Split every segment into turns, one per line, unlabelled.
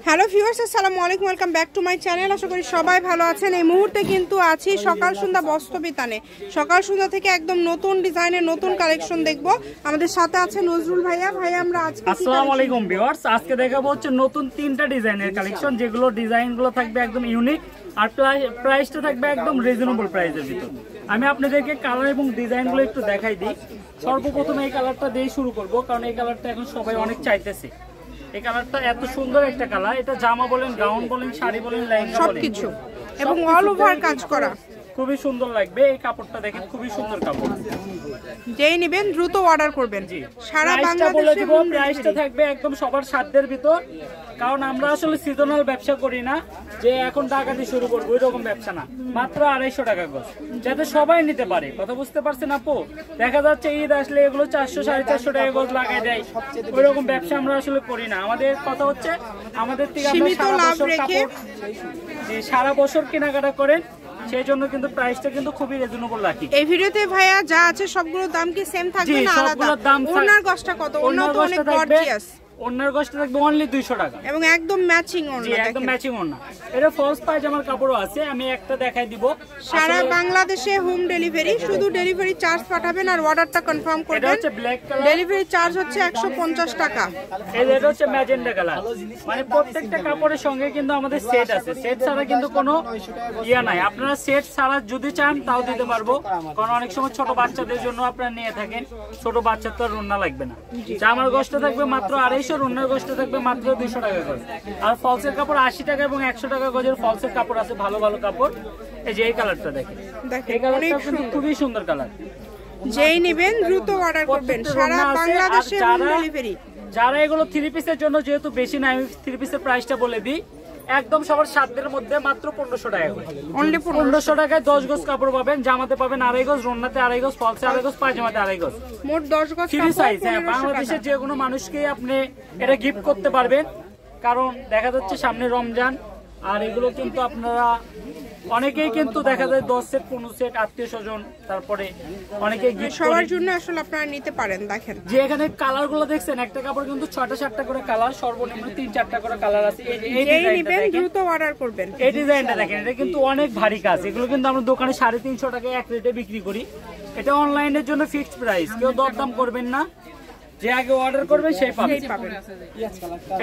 Hello viewers, আসসালামু আলাইকুম, welcome back to my channel. আশা করি সবাই ভালো আছেন। এই মুহূর্তে কিন্তু আছি সকাল সন্ধ্যা বস্ত্র বিতানে। সকাল সন্ধ্যা থেকে একদম নতুন ডিজাইনের নতুন কালেকশন দেখব। আমাদের সাথে আছে নজরুল ভাইয়া। ভাইয়া, আমরা আজকে
আসসালামু আলাইকুম ভিউয়ার্স, আজকে দেখাবো হচ্ছে নতুন 3টা ডিজাইনের কালেকশন, যেগুলো ডিজাইনগুলো থাকবে একদম ইউনিক আর প্রাইসটা থাকবে একদম রিজনেবল প্রাইসের ভিতর। আমি আপনাদেরকে কালার এবং ডিজাইনগুলো একটু দেখাই দিই। সর্বপ্রথম এই কালারটা দিয়ে শুরু করব, কারণ এই কালারটা এখন সবাই অনেক চাইতেছে। এই কালারটা এত সুন্দর একটা কালার, এটা জামা বলেন, গাউন বলেন, শাড়ি বলেন, লেহেঙ্গা বলেন,
সবকিছু এবং অল ওভার কাজ করা,
খুবই সুন্দর লাগবে। এই কাপড়টা দেখেন, খুবই সুন্দর কাপড়।
যেই নেবেন দ্রুত অর্ডার করবেন। সারা বাংলাদেশে
প্রাইসটা থাকবে একদম সবার সাধ্যের ভিতর, কারণ আমরা আসলে সিজনাল ব্যবসা করি না যে এখন ডাকাতি শুরু করবো, ওই রকম ব্যবসা না। মাত্র 250 টাকা গজ, যাতে সবাই নিতে পারে। কথা বুঝতে পারছেন আপু? দেখা যাচ্ছে ঈদ আসলে এগুলো 400 450 টাকা গজ লাগাই দেয়, ওই রকম ব্যবসা আমরা আসলে করি না। আমাদের কথা হচ্ছে আমাদের থেকে সারা বছর কেনাকাটা করেন, সেই জন্য কিন্তু প্রাইসটা কিন্তু খুবই রিজনেবল রাখি।
এই ভিডিওতে ভাইয়া যা আছে সবগুলোর দাম কি সেম থাকবে না আলাদা? ওনার গসটা কত? ওনার তো অনেক গর্জিয়াস।
ওনার গসটা থাকবে অনলি 200 টাকা
এবং একদম ম্যাচিং ওনা।
জি, একদম ম্যাচিং ওনা। এটা ফলস পায়জামার কাপড়ও আছে, আমি একটা দেখাই দিব।
সারা বাংলাদেশে হোম ডেলিভারি, শুধু ডেলিভারি চার্জ পাঠাবেন আর অর্ডারটা কনফার্ম করবেন।
এটা হচ্ছে ব্ল্যাক কালার,
ডেলিভারি চার্জ হচ্ছে 150 টাকা।
এটা হচ্ছে ম্যাজেন্ডা কালার। মানে প্রত্যেকটা কাপড়ের সঙ্গে কিন্তু আমাদের সেট আছে, সেট ছাড়া কিন্তু কোনো ইয়া নাই। আপনারা সেট ছাড়া যদি চান তাও দিতে পারবো, কারণ অনেক সময় ছোট বাচ্চাদের জন্য আপনারা নিয়ে থাকেন, ছোট বাচ্চার তো রুন্না লাগবে না। জামার গসটা থাকবে মাত্র 250, রুন্নার গসটা থাকবে মাত্র 200 টাকা গজ। আর ফলসের কাপড় 80 টাকা এবং 100 টাকা গজের ফলসের কাপড় আছে, ভালো ভালো কাপড়। এই যে এই কালারটা দেখেন, এই কালারটা কিন্তু খুবই সুন্দর কালার।
যেই নেবেন দ্রুত অর্ডার করবেন। সারা বাংলাদেশে হোম ডেলিভারি।
যারা এগুলো 3 পিসের জন্য যেহেতু বেশি না, আমি 3 পিসের প্রাইসটা বলে দিই। একদম সবার সাধ্যের মধ্যে মাত্র 1500 টাকা করে।
অনলি
1500 টাকায় 10 গজ কাপড় পাবেন। জামাতে পাবেন 2.5 গজ, রন্নাতে 2.5 গজ, ফলসে 2.5 গজ, পায়জামাতে 2.5 গজ,
মোট 10 গজ
ফ্রি সাইজ। হ্যাঁ, বাংলাদেশের যে কোনো মানুষকে আপনি এটা গিফট করতে পারবেন, কারণ দেখা যাচ্ছে সামনে রমজান। আর এগুলো কিন্তু আপনারা অনেকেই কিন্তু দেখা যায় 10 সেট 15 সেট আত্মীয় স্বজন, তারপরে অনেকে গিফট
সবার জন্য আসলে আপনারা নিতে পারেন। দেখেন
যে এখানে কালার গুলো দেখছেন, একটা কাপড় কিন্তু 6টা 7টা করে কালার, সর্বনিম্ন 3-4টা করে কালার আছে। এই
নেবেন দ্রুত অর্ডার করবেন।
এই ডিজাইনটা দেখেন, এটা কিন্তু অনেক ভারী কাজ। এগুলো কিন্তু আমরা দোকানে 350 টাকায় এক রেটে বিক্রি করি। এটা অনলাইনের জন্য ফিক্সড প্রাইস, কেউ দরদাম করবেন না। যে আগে অর্ডার করবে সেই পাবে।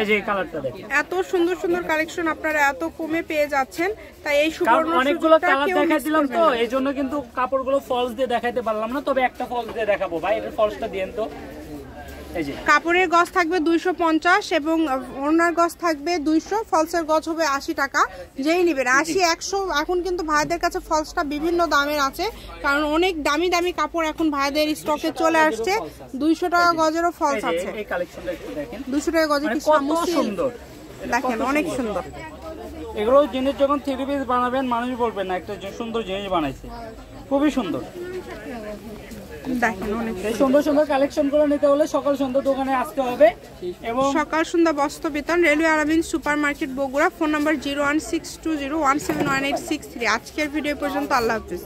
এই যে কালারটা দেখেন,
এত সুন্দর সুন্দর কালেকশন আপনারা এত কমে পেয়ে যাচ্ছেন। তাই এই
সুবর্ণ অনেকগুলো কালার দেখাই দিলাম, তো এই জন্য কিন্তু কাপড়গুলো ফলস দিয়ে দেখাইতে পারলাম না, তবে একটা ফলস দিয়ে দেখাবো। ভাই এর ফলসটা দিয়েন তো। এই যে
কাপড়ের গজ থাকবে 250 এবং ওনার গজ থাকবে 200, ফলসের গজ হবে 80 টাকা। যেই নেবেন 80 100। এখন কিন্তু ভাইদের কাছে ফলসটা বিভিন্ন দামের আছে, কারণ অনেক দামি দামি কাপড় এখন ভাইদের স্টকে চলে আসছে। 200 টাকা গজেরও ফলস আছে।
এই কালেকশনটা একটু দেখেন,
200 টাকা গজে কি
সুন্দর
দেখেন, অনেক সুন্দর।
এগুলো জিনিস যখন 3 পিস বানাবেন, মানুষ বলবেন না একটা সুন্দর জিনিস বানাইছে, খুবই সুন্দর। এই সুন্দর সুন্দর কালেকশন গুলো নিতে হলে সকাল সন্ধ্যা দোকানে আসতে হবে। এবং
সকাল সন্ধ্যা বস্ত্র বিতান, রেলওয়ে আরাবিন super market, Bogura. Phone number 01620171863। আজকের ভিডিও পর্যন্ত, আল্লাহ হাফেজ।